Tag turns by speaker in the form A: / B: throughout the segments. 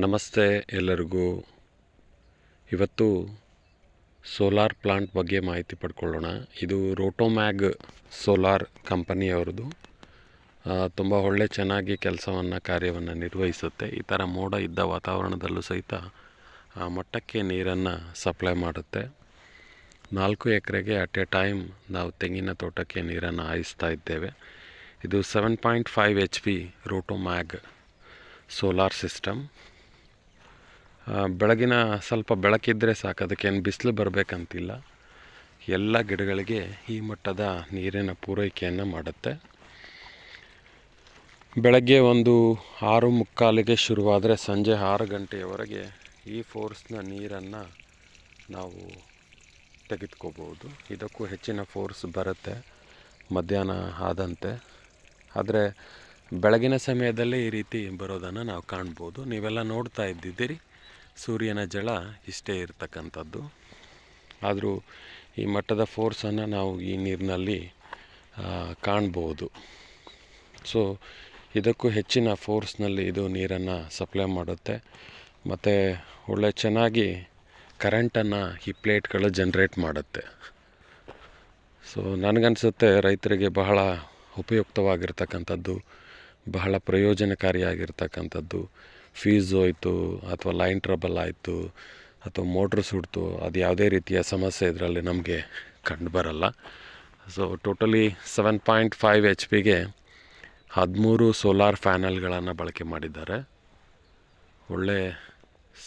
A: ನಮಸ್ತೆ ಎಲ್ಲರಿಗೂ. ಇವತ್ತು ಸೋಲಾರ್ ಪ್ಲಾಂಟ್ ಬಗ್ಗೆ ಮಾಹಿತಿ ಪಡ್ಕೊಳ್ಳೋಣ. ಇದು ರೋಟೋಮ್ಯಾಗ್ ಸೋಲಾರ್ ಕಂಪನಿಯವ್ರದ್ದು. ತುಂಬ ಚೆನ್ನಾಗಿ ಕಾರ್ಯವನ್ನು ನಿರ್ವಹಿಸುತ್ತೆ. ಈ ಥರ ಮೋಡ ಇದ್ದ ವಾತಾವರಣದಲ್ಲೂ ಸಹಿತ ಮಟ್ಟಕ್ಕೆ ನೀರನ್ನು ಸಪ್ಲೈ ಮಾಡುತ್ತೆ. 4 ಎಕರೆಗೆ ಅಟ್ ಎ ಟೈಮ್ ನಾವು ತೆಂಗಿನ ತೋಟಕ್ಕೆ ನೀರನ್ನು ಹಾಯಿಸ್ತಾ ಇದ್ದೇವೆ. ಇದು 7.5 HP ರೋಟೋಮ್ಯಾಗ್ ಸೋಲಾರ್ ಸಿಸ್ಟಮ್. ಬೆಳಗಿನ ಸ್ವಲ್ಪ ಬೆಳಕಿದ್ದರೆ ಸಾಕು, ಅದಕ್ಕೇನು ಬಿಸಿಲು ಬರಬೇಕಂತಿಲ್ಲ. ಎಲ್ಲ ಗಿಡಗಳಿಗೆ ಈ ಮಟ್ಟದ ನೀರಿನ ಪೂರೈಕೆಯನ್ನು ಮಾಡುತ್ತೆ. ಬೆಳಗ್ಗೆ ಒಂದು 6:45ಗೆ ಶುರುವಾದರೆ ಸಂಜೆ 6 ಗಂಟೆಯವರೆಗೆ ಈ ಫೋರ್ಸ್ನ ನೀರನ್ನು ನಾವು ತೆಗೆದುಕೋಬೋದು. ಇದಕ್ಕೂ ಹೆಚ್ಚಿನ ಫೋರ್ಸ್ ಬರುತ್ತೆ ಮಧ್ಯಾಹ್ನ ಆದಂತೆ. ಆದರೆ ಬೆಳಗಿನ ಸಮಯದಲ್ಲೇ ಈ ರೀತಿ ಬರೋದನ್ನು ನಾವು ಕಾಣ್ಬೋದು. ನೀವೆಲ್ಲ ನೋಡ್ತಾ ಇದ್ದಿದ್ದೀರಿ, ಸೂರ್ಯನ ಜಳ ಇಷ್ಟೇ ಇರತಕ್ಕಂಥದ್ದು. ಆದರೂ ಈ ಮಟ್ಟದ ಫೋರ್ಸನ್ನು ನಾವು ಈ ನೀರಿನಲ್ಲಿ ಕಾಣ್ಬೋದು. ಸೊ ಇದಕ್ಕೂ ಹೆಚ್ಚಿನ ಫೋರ್ಸ್ನಲ್ಲಿ ಇದು ನೀರನ್ನು ಸಪ್ಲೈ ಮಾಡುತ್ತೆ. ಮತ್ತು ಒಳ್ಳೆ ಚೆನ್ನಾಗಿ ಕರೆಂಟನ್ನು ಈ ಪ್ಲೇಟ್ಗಳು ಜನ್ರೇಟ್ ಮಾಡುತ್ತೆ. ಸೊ ನನಗನ್ಸುತ್ತೆ ರೈತರಿಗೆ ಬಹಳ ಉಪಯುಕ್ತವಾಗಿರ್ತಕ್ಕಂಥದ್ದು, ಬಹಳ ಪ್ರಯೋಜನಕಾರಿಯಾಗಿರ್ತಕ್ಕಂಥದ್ದು. ಫೀಸ್ ಹೋಯ್ತು ಅಥವಾ ಲೈನ್ ಟ್ರಬಲ್ ಆಯಿತು ಅಥವಾ ಮೋಟ್ರ್ ಸುಡ್ತು, ಅದು ಯಾವುದೇ ರೀತಿಯ ಸಮಸ್ಯೆ ಇದರಲ್ಲಿ ನಮಗೆ ಕಂಡುಬರಲ್ಲ. ಸೊ ಟೋಟಲಿ 7.5 HP ಗೆ 13 ಸೋಲಾರ್ ಪ್ಯಾನಲ್ಗಳನ್ನು ಬಳಕೆ ಮಾಡಿದ್ದಾರೆ. ಒಳ್ಳೆ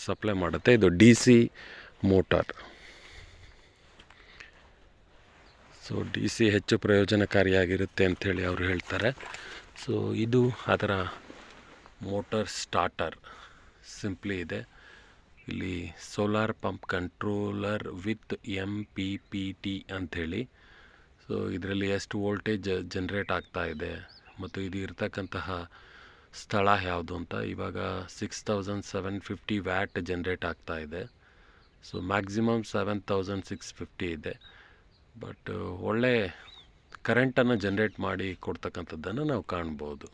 A: ಸಪ್ಲೈ ಮಾಡುತ್ತೆ. ಇದು DC ಮೋಟಾರ್. ಸೊ DC ಹೆಚ್ಚು ಪ್ರಯೋಜನಕಾರಿಯಾಗಿರುತ್ತೆ ಅಂಥೇಳಿ ಅವರು ಹೇಳ್ತಾರೆ. ಸೊ ಇದು ಅದರ ಮೋಟರ್ ಸ್ಟಾರ್ಟರ್ ಸಿಂಪ್ಲಿ ಇದೆ. ಇಲ್ಲಿ solar pump controller with MPPT ಅಂಥೇಳಿ. ಸೊ ಇದರಲ್ಲಿ ಎಷ್ಟು ವೋಲ್ಟೇಜ್ ಜನ್ರೇಟ್ ಆಗ್ತಾ ಇದೆ ಮತ್ತು ಇದು ಇರತಕ್ಕಂತಹ ಸ್ಥಳ ಯಾವುದು ಅಂತ. ಇವಾಗ 6750 ವ್ಯಾಟ್ ಜನ್ರೇಟ್ ಆಗ್ತಾ ಇದೆ. ಸೊ ಮ್ಯಾಕ್ಸಿಮಮ್ 7650 ಇದೆ. ಬಟ್ ಒಳ್ಳೆ ಕರೆಂಟನ್ನು ಜನ್ರೇಟ್ ಮಾಡಿ ಕೊಡ್ತಕ್ಕಂಥದ್ದನ್ನು ನಾವು ಕಾಣ್ಬೋದು.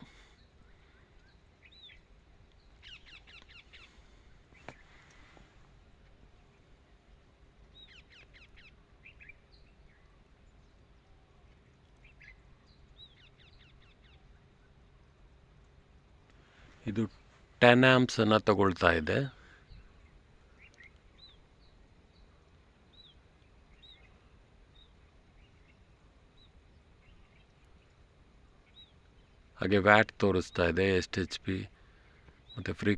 A: ಇದು 10 amps ಅನ್ನು ತಗೊಳ್ತಾ ಇದೆ. ಹಾಗೆ ವ್ಯಾಟ್ ತೋರಿಸ್ತಾ ಇದೆ, ಎಷ್ಟು HP ಮತ್ತು